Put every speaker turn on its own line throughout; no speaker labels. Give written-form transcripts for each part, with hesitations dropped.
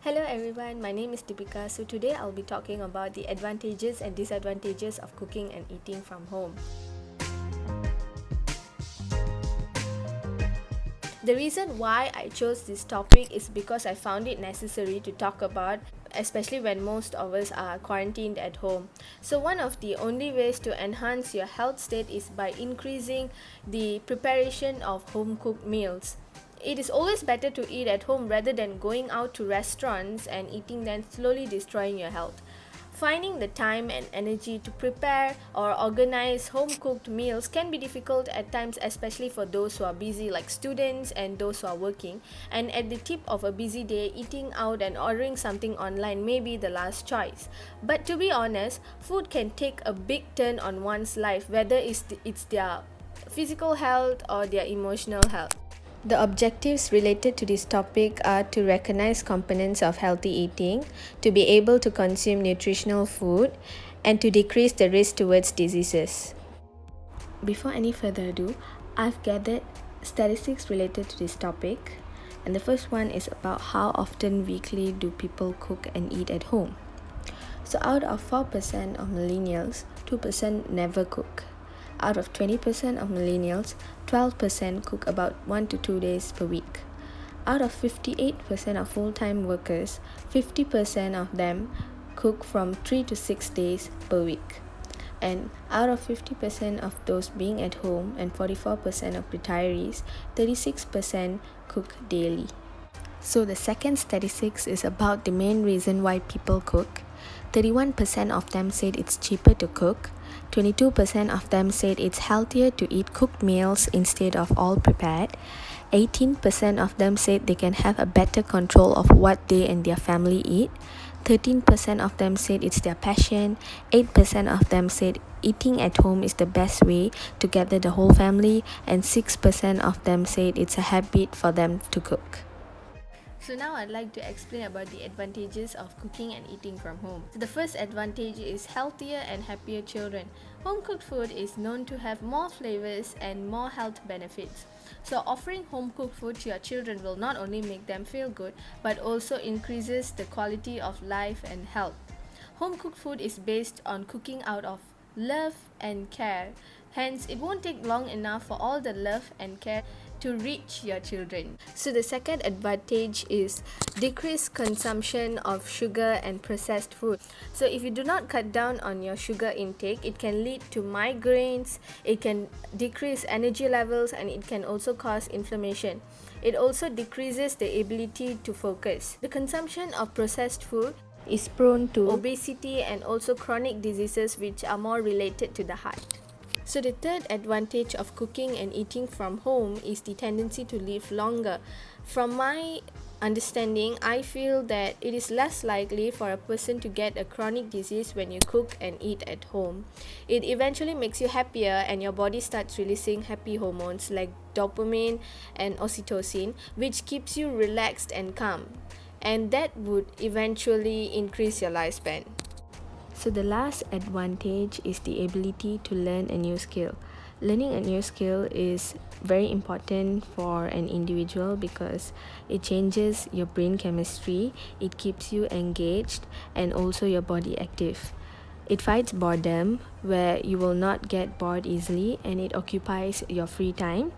Hello everyone, my name is Deepika. So today I'll be talking about the advantages and disadvantages of cooking and eating from home. The reason why I chose this topic is because I found it necessary to talk about, especially when most of us are quarantined at home. So one of the only ways to enhance your health state is by increasing the preparation of home cooked meals. It is always better to eat at home rather than going out to restaurants and eating, then slowly destroying your health. Finding the time and energy to prepare or organize home cooked meals can be difficult at times, especially for those who are busy, like students and those who are working. And at the tip of a busy day, eating out and ordering something online may be the last choice. But to be honest, food can take a big turn on one's life, whether it's their physical health or their emotional health. The objectives related to this topic are to recognize components of healthy eating, to be able to consume nutritional food, and to decrease the risk towards diseases. Before any further ado, I've gathered statistics related to this topic, and the first one is about how often weekly do people cook and eat at home. So out of 4% of millennials, 2% never cook. Out of 20% of millennials, 12% cook about 1 to 2 days per week. Out of 58% of full-time workers, 50% of them cook from 3 to 6 days per week. And out of 50% of those being at home and 44% of retirees, 36% cook daily. So the second statistics is about the main reason why people cook. 31% of them said it's cheaper to cook. 22% of them said it's healthier to eat cooked meals instead of all prepared. 18% of them said they can have a better control of what they and their family eat. 13% of them said it's their passion. 8% of them said eating at home is the best way to gather the whole family. And 6% of them said it's a habit for them to cook. So now I'd like to explain about the advantages of cooking and eating from home. So the first advantage is healthier and happier children. Home cooked food is known to have more flavors and more health benefits. So offering home cooked food to your children will not only make them feel good, but also increases the quality of life and health. Home cooked food is based on cooking out of love and care. Hence, it won't take long enough for all the love and care to reach your children. So the second advantage is decreased consumption of sugar and processed food. So if you do not cut down on your sugar intake, it can lead to migraines, it can decrease energy levels, and it can also cause inflammation. It also decreases the ability to focus. The consumption of processed food is prone to obesity and also chronic diseases which are more related to the heart. So the third advantage of cooking and eating from home is the tendency to live longer. From my understanding, I feel that it is less likely for a person to get a chronic disease when you cook and eat at home. It eventually makes you happier and your body starts releasing happy hormones like dopamine and oxytocin, which keeps you relaxed and calm. And that would eventually increase your lifespan. So the last advantage is the ability to learn a new skill. Learning a new skill is very important for an individual because it changes your brain chemistry, it keeps you engaged, and also your body active. It fights boredom, where you will not get bored easily, and it occupies your free time.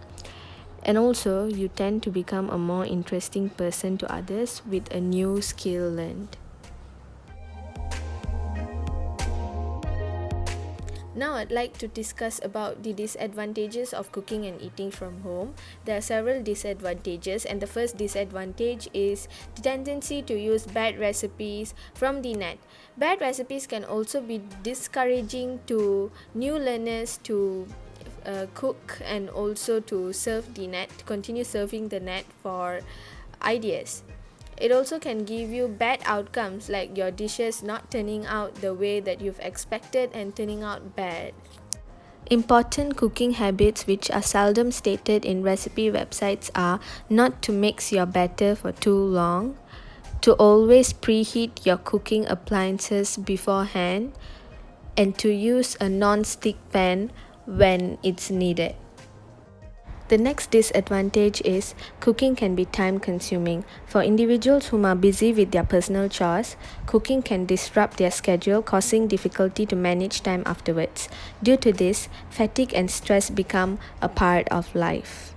And also, you tend to become a more interesting person to others with a new skill learned. Now I'd like to discuss about the disadvantages of cooking and eating from home. There are several disadvantages, and the first disadvantage is the tendency to use bad recipes from the net. Bad recipes can also be discouraging to new learners to cook and also to serve the net, continue serving the net for ideas. It also can give you bad outcomes, like your dishes not turning out the way that you've expected and turning out bad. Important cooking habits which are seldom stated in recipe websites are not to mix your batter for too long, to always preheat your cooking appliances beforehand, and to use a non-stick pan when it's needed. The next disadvantage is cooking can be time consuming. For individuals who are busy with their personal chores, cooking can disrupt their schedule, causing difficulty to manage time afterwards. Due to this, fatigue and stress become a part of life.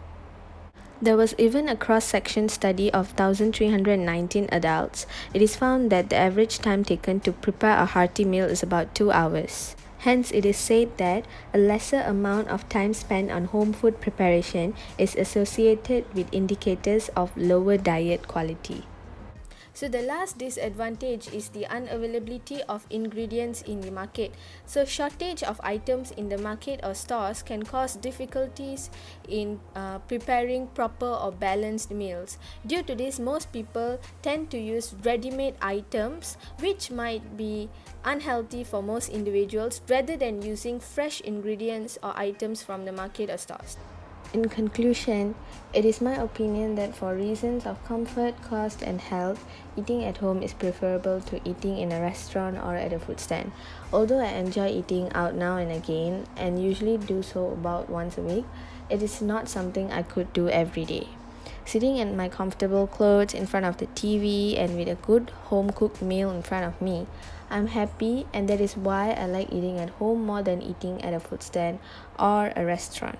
There was even a cross-section study of 1,319 adults. It is found that the average time taken to prepare a hearty meal is about 2 hours. Hence, it is said that a lesser amount of time spent on home food preparation is associated with indicators of lower diet quality. So the last disadvantage is the unavailability of ingredients in the market. So shortage of items in the market or stores can cause difficulties in preparing proper or balanced meals. Due to this, most people tend to use ready-made items, which might be unhealthy for most individuals, rather than using fresh ingredients or items from the market or stores. In conclusion, it is my opinion that for reasons of comfort, cost, and health, eating at home is preferable to eating in a restaurant or at a food stand. Although I enjoy eating out now and again, and usually do so about once a week, it is not something I could do every day. Sitting in my comfortable clothes in front of the TV and with a good home-cooked meal in front of me, I'm happy, and that is why I like eating at home more than eating at a food stand or a restaurant.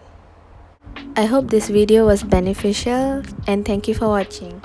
I hope this video was beneficial, and thank you for watching.